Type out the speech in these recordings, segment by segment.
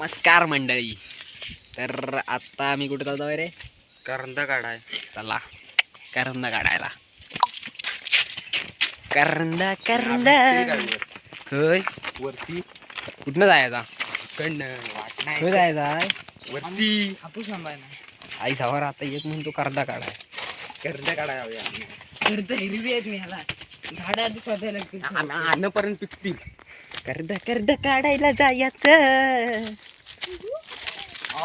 नमस्कार मंडळी. तर आता आम्ही कुठे चालतो रे? करंदा काढाय. चला करंदा काढायला. करंदा करंदा होय. वरती कुठनं जायचा? कडनं वाट नाही. कुठं जायचा? वरती हापूस आंबा आहे ना. आई सावर आता एक म्हणतो करंदा काढाय. करंदा काढाय हव्या. तर तर हिरवी आहेत मी ह्याला झाडं आधी शोधायला लागतील. आणपर्यंत पिकतील. करंदा करंदा काढायला जायचं.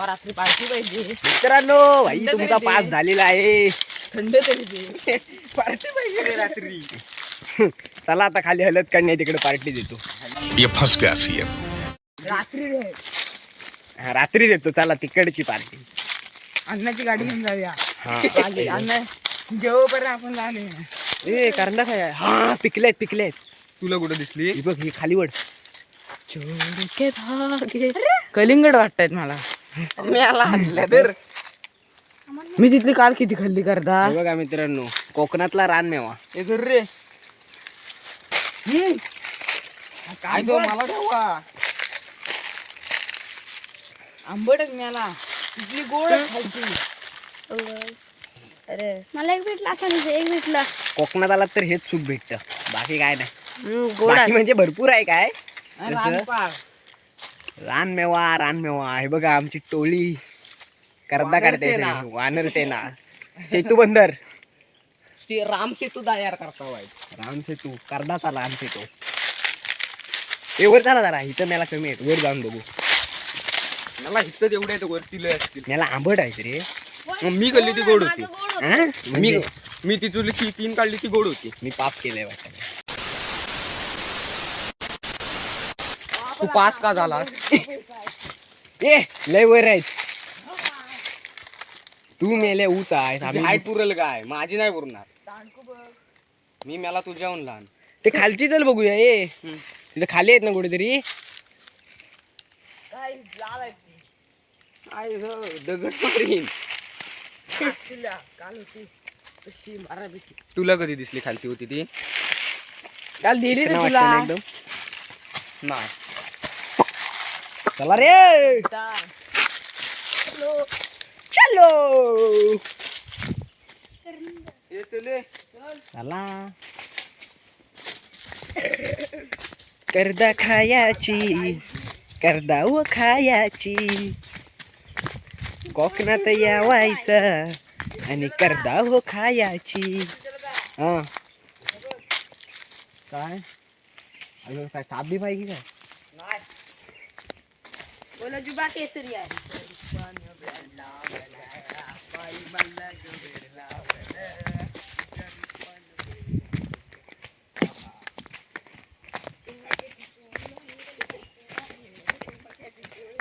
रात्री पार्टी पाहिजे. मित्रांनो भाई थंड तुमचा तरी पास दे. झालेला आहे. थंड तरी दे. पार्टी पाहिजे रे रात्री. चला आता खाली हलत काढणे तिकडे पार्टी देतो. ये फंस गया सीएम. रात्री दे. रात्री देतो. चला तिकडची पार्टी. अन्नाची गाडी घेऊन जाऊया. हा आली अन्न जेवपर्यंत आपण झाले. ए करंदा काय? हा पिकलेत पिकलेत. तुला कुठं दिसली? ही बघ ही खाली वड. छोडके धागे कलिंगड वाटतायत मला. मला आणलं तर मी तिथली काल किती खाल्ली करता. हे बघा मित्रांनो कोकणातला रानमेवा. हे धर रे. काय तो मला ठेवा. आंबटच मिळाला. तिथली गोड खायची. अरे मला एक भेटला असं एक भेटला कोकणात आला तर हेच सुख भेटतं. बाकी काय नाही. गोड बाकी म्हणजे भरपूर आहे काय. रानपाळ. रानमेवा रानमेवा. हे बघा आमची टोळी करदा काढते. वानरसेना. वानर सेना सेतू बंदर ते राम सेतू तयार करता वाईट. राम सेतू करदाचा राम सेतू. हे वर झाला जरा इथं मला कमी आहेत. वर जाऊन बघू. मला हिथं तेवढे आहेत वरती लय असतील. मला आंबट आहेत रे. मग मी खाल्ली ती गोड होती. हा? मी मी ती तुझी तीन काढली ती गोड होती. मी पाप केलंय वाटत. तू पास का झालास? ए लय वर आहेत. तू मेले ऊच आहे. तुझी हाईट पुरेल काय? माझी नाही पुरणार. मी मला तुझ्याहून लहान. ते खालची चल बघूया. ए तिथे खाली आहेत ना कुठेतरी. काय लाल आहे ती. आई गं, दगड मारीन. काल होती तशी बऱ्यापैकी. तुला कधी दिसली खालती होती ती? काल दिली रे वाटतं तुला. ना एकदम. नाही. चला रे चलो. हे चले. चला करदा खायाची करदा व खायाची. कोकणात यावायचं आणि करदा व खायाची. हा काय अजून काय साबी पाहिजे काय? बोला जुबा केसरी आहे.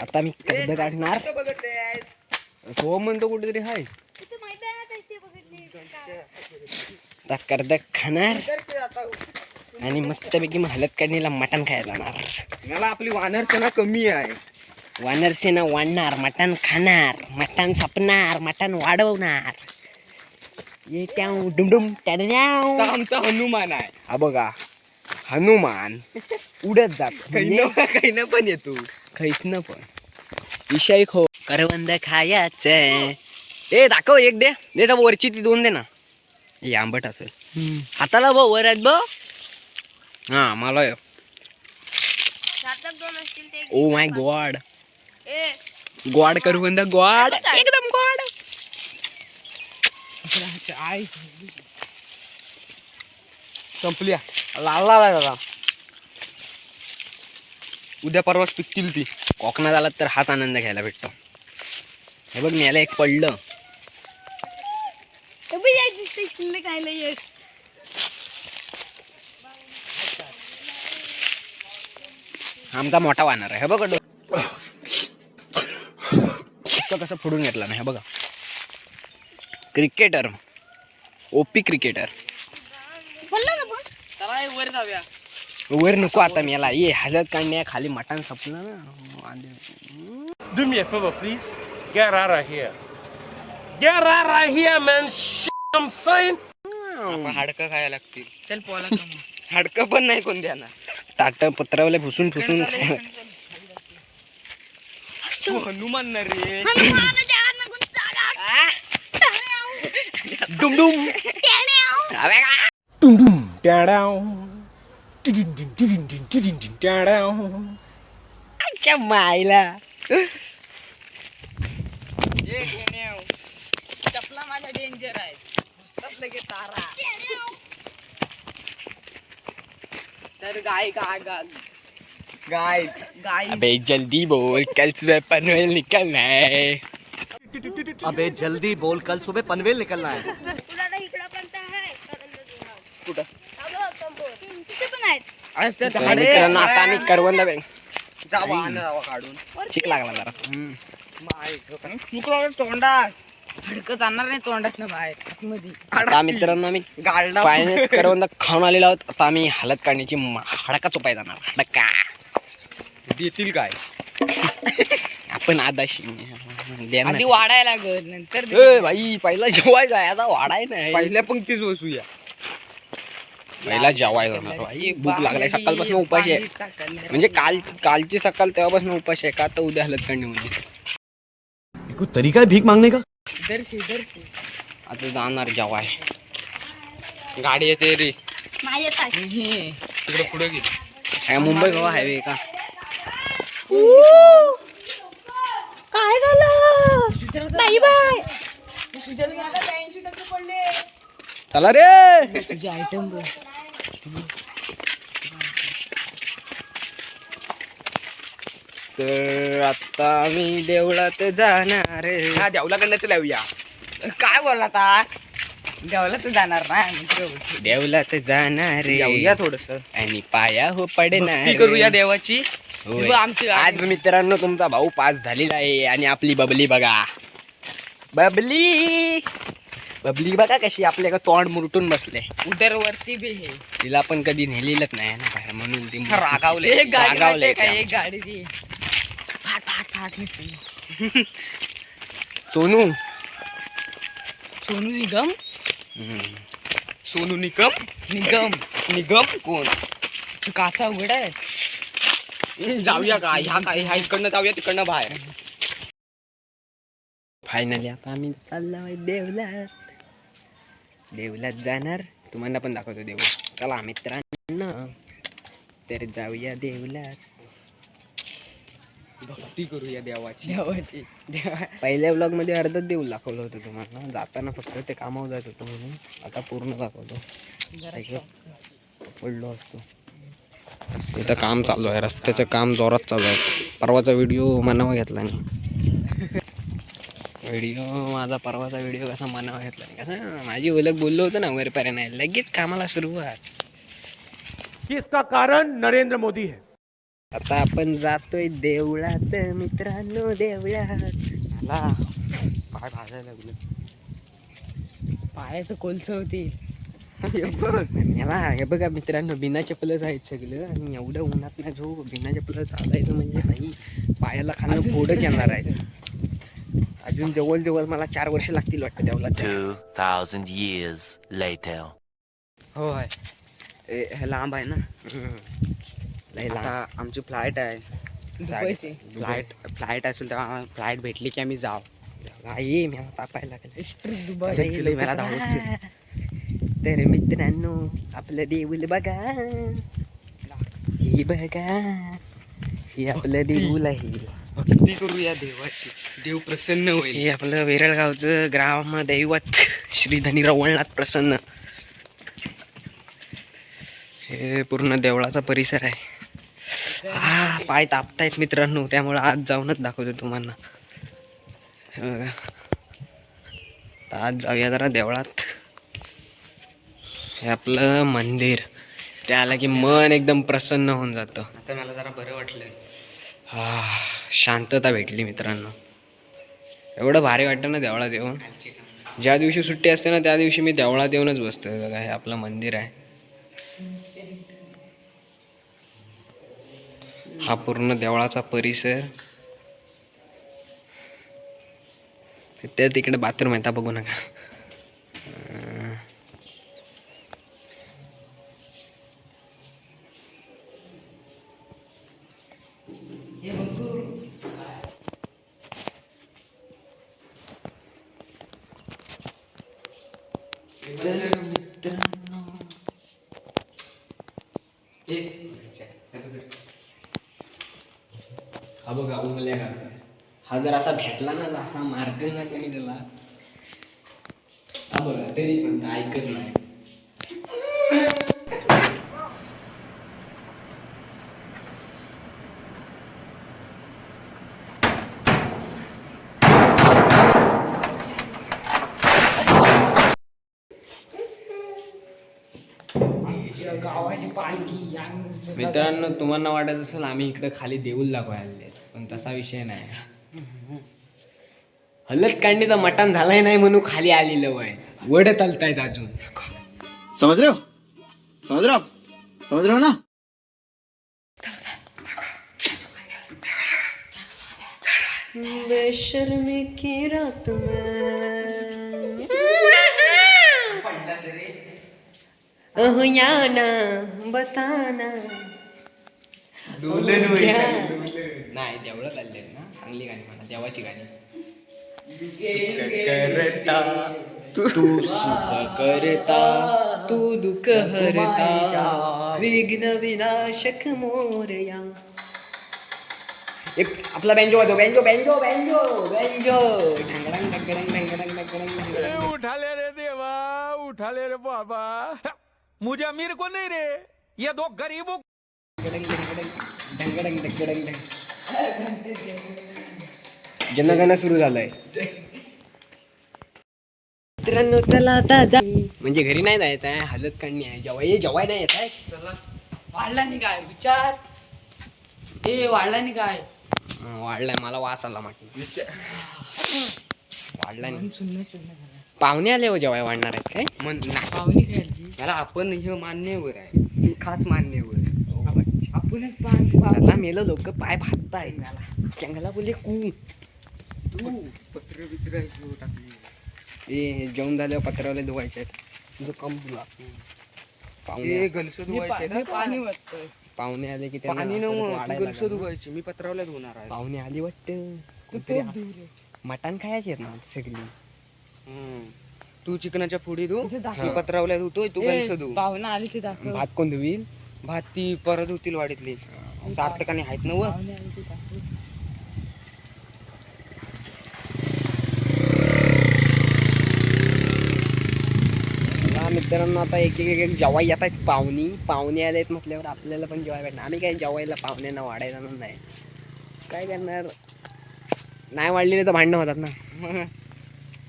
आता मी कर्द काढणार. तो म्हणतो कुठेतरी हाय. आता कर्द खाणार आणि मस्तपैकी हलत काढणीला मटण खायला जाणार. मला आपली वानर सेना कमी आहे. वानर सेना वाढणार. मटण खाणार. मटण सापणार. मटण वाढवणार. ये त्याव डुमडुम त्याव. आता आमचा हनुमान आहे. हा बघा हनुमान उडत जात. काही पण येतो. खैसनं पण विषय खो. करवंद खायचं. ए दाखव एक दे. दे तर वरची ती दोन दे ना. हे आंबट असेल. हाताला बघ वर आहेत बघ. हा मला दोन असतील ते. Oh my God. A god करवंद गॉड एकदम गॉड. आई संपल्या. लावला दादा. उद्या परवाच पिकतील ती. कोकणात आलात तर हाच आनंद घ्यायला भेटतो. हे बघ मी याला एक पडलं. खायला ये. आमचा मोठा वानर आहे. हे बघ कसं फोडून घेतला ना. हे बघा क्रिकेटर. OP cricketer. चला वर जाऊया. वर नको आता मी याला. ये हलत काढण्या खाली मटण संपलं ना. Do me a favor, please. Get out of here. Get out of here, man. I'm saying. हाडकं खायला लागतील. चल पोला कम. हाडकं पण नाही कोण देणार. ताट पत्रावले फुसून फुसून तू हनुमान ना रे. हनुमानाच्या हातनं जागा. डुमडुम त्याने अबे का? अच्छा मायला चपला माझ्या डेंजर आहे नुसताच लगेच तारा. तर गाय गाय गाय अबे जल्दी बोल कल सुबह पनवेल निकलना है. अबे जल्दी बोल कल सुबह पनवेल निकलना है. तुला ना इकडं पण तर आहे करंज जुना. कुठं? अगं, समोर. तिथे पण आहेत. तर मित्रांनो आता आम्ही करवंद जावा आण जावा काढून. चिक लागला जरा. चुकला तोंडात फडकं जाणार नाही तोंडात ना बाहेर आतमध्ये. आता मित्रांनो आम्ही गाडला फायनल करवंद खाऊन आलेलो आहोत. आता आम्ही हालत काढण्याची हडका चोपाय जाणार. हडका देतील काय? आपण आदाशी देणार. आधी वाढायला लागल नंतर ए भाई पहिला जेवायचा आहे, आता वाढाय नाही. पहिल्या पंक्तीच बसूया. पहिला जेवायचा होणार भाई. भूक लागलाय सकाळपासून उपाशी आहे. म्हणजे कालची सकाळ तेव्हापासून उपाशी आहे का तर उद्या हलत काढणी म्हणजे कोई तरीका है भीख मांगने का. आता जाणार जेवाय. गाडी येते रे नाही येत आहे. तिकडे पुढे गेली. काय मुंबई गोवा हायवे का? काय झालं? नाही बाय. चला रे. तुझे आयटम बघ. तर आता मी देवळात जाणार. हा देवलाकडनं लावूया. काय बोलला आता देवाला तू जाणार ना मित्र. देवळात जाणार जाऊया थोडस. आणि पाया हो पडणार. भक्ती करूया देवाची. होय. बघ आमची गाडी. आज मित्रांनो तुमचा भाऊ पास झालेला आहे आणि आपली बबली बघा. बबली बघा कशी आपल्या का तोंड मुरटून बसले. उदर वरती बी हे तिला पण कधी नेलेलंच नाही ना बाहेर म्हणून ती रागावले. एक गाडी रागावले माहितीये का? त्या. एक गाडी ती फाट फाट फाट निघते. सोनू सोनू निगम सोनू निकम. निगम कोण? तू काचा उघड आहे. जाऊया का? ह्या इकडनं जाऊया तिकडनं बाहेर. फायनली आता आम्ही चाललो देवलात जाणार. तुम्हाला पण दाखवतो देऊळ. चला मित्रांनो तर जाऊया देवलात. भक्ती करूया देवाची. देवाची. पहिल्या ब्लॉग मध्ये अर्धच देऊळ दाखवलं होतं तुम्हाला. जाताना फक्त ते कामावर जात होतं म्हणून आता पूर्ण दाखवतो. पडलो असतो. इथं काम चालू आहे. रस्त्याचं काम जोरात चालू आहे. परवाचा व्हिडिओ मनावा घेतला नाही. माझा परवाचा व्हिडिओ कसा मनावा घेतला नाही. कसं माझी ओळख बोललो होतं ना वगैरे नाही. लगेच कामाला सुरुवात. इसका कारण नरेंद्र मोदी है. आता आपण जातोय देवळात मित्रांनो. देवळात मला पाय भाजायला लागलं. पायाचं कोलस होती. हे बघा मित्रांनो बिना चपलच आहेत सगळं. आणि एवढं उन्हात ना जो बिना चपल चालायचं म्हणजे नाही. पायाला खाणं फोडच येणार आहे. अजून जवळ मला 4 वर्ष लागतील वाटतं देवळात. 2000 years later. होय. हे लांब आहे ना. लय लांब. आता आमची फ्लाईट आहे. दुबईची. फ्लाईट असेल तेव्हा फ्लाईट भेटली की आम्ही जाऊ. ये मला तापायला लागलं. दुबई. मला धावत. तर मित्रांनो आपलं देऊळ बघा. हे बघा हे आपलं देऊळ आहे. भक्ती करूया देवाची. देव प्रसन्न होईल. हे आपलं वेरळगावचं ग्रामदैवत श्री धनीराव वळनाथ प्रसन्न. हे पूर्ण देवळाचा परिसर आहे. पाय तापतायत मित्रांनो त्यामुळं आज जाऊनच दाखवतो तुम्हाला. तर आज जाऊया जरा देवळात. हे आपलं मंदिर. ते आलं की मन एकदम प्रसन्न होऊन जातं. आता मला जरा बरं वाटलं. शांतता भेटली मित्रांनो. एवढं भारी वाटतं ना देवळात येऊन. ज्या दिवशी सुट्टी असते ना त्या दिवशी मी देवळात येऊनच बसतोय. बघा हे आपलं मंदिर आहे. हा पूर्ण देवळाचा परिसर. त्या तिकडे बाथरूम आहे बघू नका. हा बघा उंगल्या करताय. हा जर असा भेटला ना असा मारते ना तुम्ही त्याला, हा बघा तरी पण ते ऐकत नाही. गावाची पालखी आणि मित्रांनो तुम्हाला वाटत असेल आम्ही इकडे खाली देऊळ दाखवायला, पण तसा विषय नाही. हलत कांडीचं मटण झालंय नाही म्हणून खाली आलेलं वय वडत आलतायत अजून. समझ रहे हो? समझ रहे हो आप? समझ रहे हो ना? बेशर्मी की रात में अहुयाना बसाना नाही तेवढं चाललंय ना. चांगली गाणी म्हणा, देवाची गाणी. तू सुख करता तू दुःख हरता विघ्न विनाशक मोरया. एक आपला बँजो वाजव, बँजो बँजो बँजो बँजो ढंगडंग ढंगडंग ढंगडंग ढंगडंग ढंगडंग. उठा ले रे देवा, उठा ले रे बाबा, मुझे अमीर को नहीं रे, ये दो गरीबों जनगण सुरू झालंय. मित्रांनो चला आता जा. म्हणजे घरी नाही जायचं आहे, हलत काढणी आहे. जेवाय नाही येत आहे. वाढला नाही काय विचार, ए वाढला नाही काय वाढलाय, मला वास आला म्हटलं. वाढला नाही. पाहुणे आले हो जेवाय वाढणार आहेत काय म्हण पाहुणी खेळली मला आपण हे मान्यवर आहे, खास मान्यवर. आपणच त्याला मेलं लोक पाय भाजताय चंगला बोले कू. पत्र बित्र घेऊन टाकली. ए जेवण झाल्यावर पत्रावले धुवायचे आहेत. तुझं कम तुला पाहुणे ते गलस धुवायचे ना. पाणी वाटतंय. पाहुणे आले की त्यांना पाणी परत न वाढायला गलस लागणार. धुवायची. मी पत्रावल्यात होणार आहे. पाहुणे आली वाटत. मटण खायचे आहेत ना सगळी. तू चिकनाच्या फोडी धु, इथे दाखव. मी पत्रावल्यात धुतोय, तू गलस धु. पाहुणा आली ते दाखव. भात कोण धुईल. भात ती परत होतील वाडीतली. सार्थकाने आहेत ना व. पाहुणे आली ते दाखव. हा मित्रांनो आता एक जेवाय येत आहेत. पाहुणे आले आहेत म्हटल्यावर आपल्याला पण जेवायला भेटणार. आम्ही काय जेवायला पाहुण्यांना वाढायला नाही. काय करणार, नाही वाढलेले तर भांडणं होतात ना.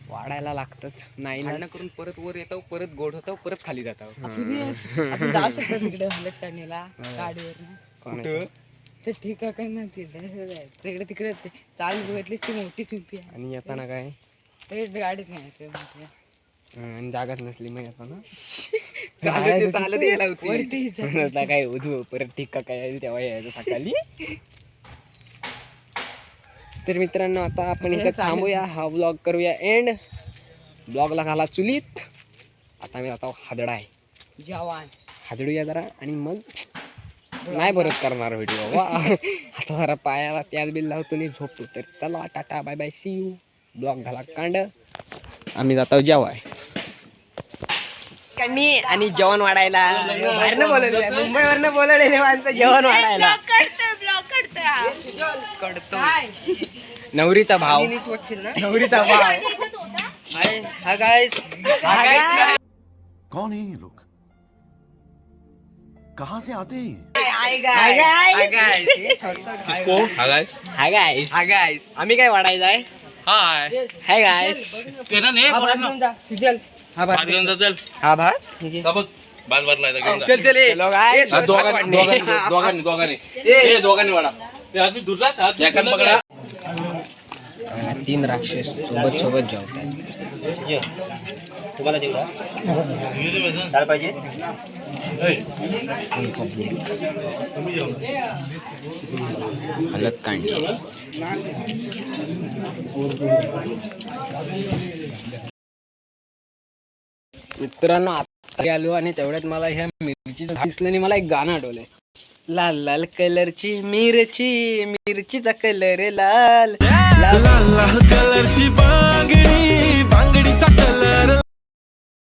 वाढायला लागतच. नाही ना भांडणं करून परत वर येतो, परत गोड होतो, परत खाली जातो. आपण जाऊ शकतो तिकडे हलत काढणीला गाडीवर. कोणाचं? ते ठीक आहे काय नाही तिकडे तिकडे ते चालू बघितलीस ती मोठी चुंपी आहे. आणि येताना काय ते गाडीत नाही ते मोठी. आणि जागाच नसली मग येताना चालत यायला होती. वरती आता काय उधू परत ठीक काय तेव्हा यायचं सकाळी. तर मित्रांनो आता आपण इथं थांबूया. हा ब्लॉग करूया एंड. ब्लॉगला घाला चुलीत. आता आम्ही आता हादडा आहे, जवान हादडूया जरा आणि मग नाही परत करणार व्हिडिओ. वा आता जरा पायाला त्याल बिल लावतो आणि झोपतो. तर चला tata bye bye see you. Blog झाला कांड. आम्ही जातो जेवाय कांडी आणि जेवण वाढायला. बाहेरनं बोलवले, मुंबईवरनं बोलवलेले माणसं जेवण वाढायला. कडतो. नवरीचा भाव, नवरीचा भाव. हा गाइस, कौन है ये लोग? कहाँ से आते हैं? हाय गाईस, आम्ही काय वाढायचं आहे. Hi guys. हा भात. चल चल ये. चलो guys, तीन राक्षस सोबत जेवतात. तुम्हाला तेवढा डाळ पाहिजे. हलत कांडी. मित्रांनो आता आलो आणि तेवढ्यात मला ह्या मिरची दिसलं आणि मला एक गाणं आठवलंय. लाल लाल कलरची मिरची, मिरचीचा कलर लाल. लाल लाल कलरची बांगडी, बांगडीचा कलर